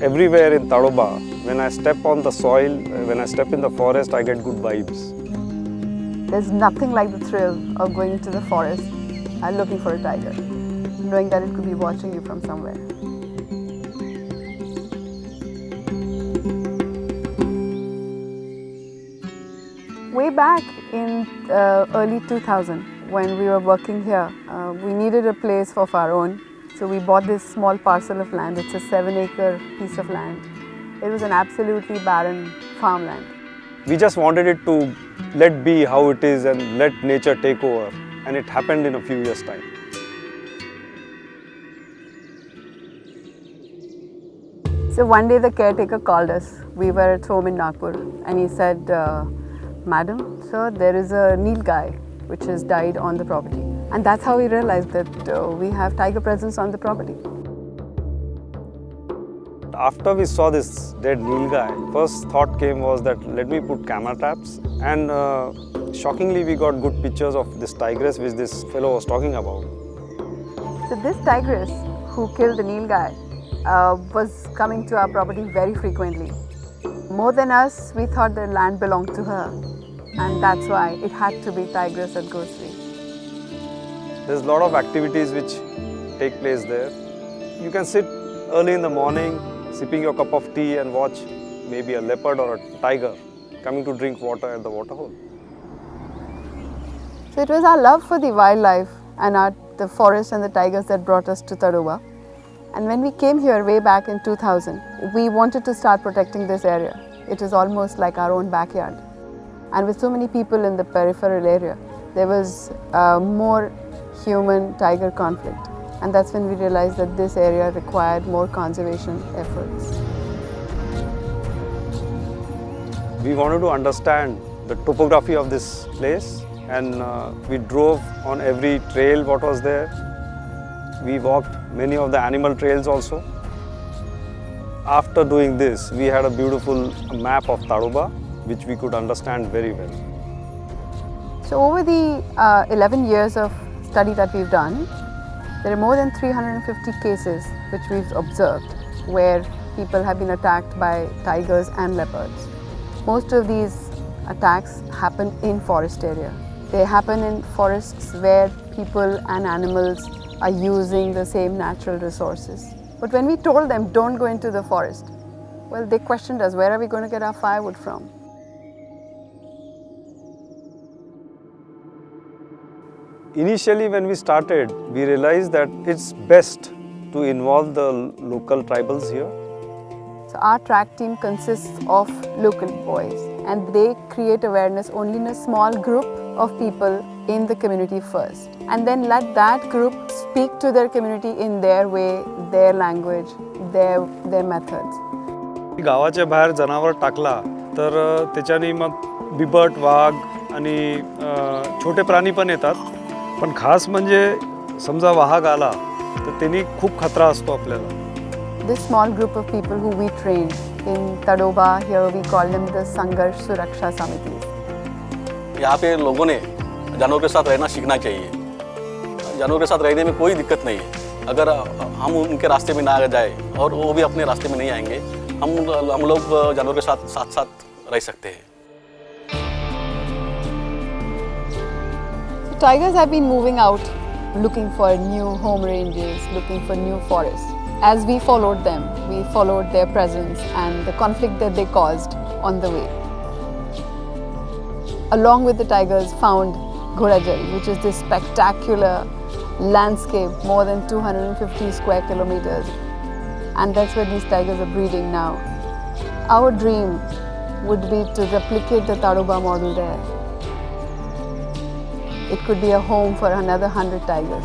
everywhere in Tadoba, when I step on the soil, when I step in the forest, I get good vibes. There's nothing like the thrill of going into the forest and looking for a tiger, knowing that it could be watching you from somewhere. Way back in early 2000, when we were working here, we needed a place of our own. So we bought this small parcel of land. It's a 7-acre piece of land. It was an absolutely barren farmland. We just wanted it to let be how it is and let nature take over. And it happened in a few years' time. So one day the caretaker called us. We were at home in Nagpur, and he said, Madam, sir, there is a nilgai which has died on the property. And that's how we realized that we have tiger presence on the property. After we saw this dead nilgai, first thought came was that let me put camera traps, and shockingly we got good pictures of this tigress which this fellow was talking about. So this tigress who killed the nilgai was coming to our property very frequently. More than us, we thought the land belonged to her, and that's why it had to be tigress at Ghostly. There's a lot of activities which take place there. You can sit early in the morning, sipping your cup of tea and watch maybe a leopard or a tiger coming to drink water at the waterhole. So it was our love for the wildlife and the forest and the tigers that brought us to Tadoba. And when we came here way back in 2000, we wanted to start protecting this area. It is almost like our own backyard. And with so many people in the peripheral area, there was more human-tiger conflict. And that's when we realized that this area required more conservation efforts. We wanted to understand the topography of this place, and we drove on every trail what was there. We walked many of the animal trails also. After doing this, we had a beautiful map of Tadoba, which we could understand very well. So over the 11 years of study that we've done, there are more than 350 cases which we've observed where people have been attacked by tigers and leopards. Most of these attacks happen in forest area. They happen in forests where people and animals are using the same natural resources. But when we told them don't go into the forest, well, they questioned us, where are we going to get our firewood from? Initially, when we started, we realized that it's best to involve the local tribals here. So our track team consists of local boys, and they create awareness only in a small group of people in the community first. And then let that group speak to their community in their way, their language, their methods. गावाच्या बाहेर जनावर टाकला तर त्याच्याने मग बिबट, वाघ आणि छोटे प्राणी पण येतात. पण खास म्हणजे समजा वाघ आला तर त्यांनी खूप खतरा असतो आपल्याला. This small group of people who we train in Tadoba, here we call them the Sangharsh Suraksha Samitis. यहाँ पे लोगों ने जानवरों के साथ रहना सीखना चाहिए. जानवरों के साथ रहने में कोई दिक्कत नहीं है. अगर हम उनके रास्ते में ना आ जाए और वो भी अपने रास्ते में नहीं आएंगे, हम लोग जानवरों के साथ रह सकते हैं. Tigers have been moving out, looking for new home ranges, looking for new forests. As we followed them, we followed their presence and the conflict that they caused on the way. Along with the tigers, found Ghorajal, which is this spectacular landscape, more than 250 square kilometers. And that's where these tigers are breeding now. Our dream would be to replicate the Tadoba model there. It could be a home for another 100 tigers.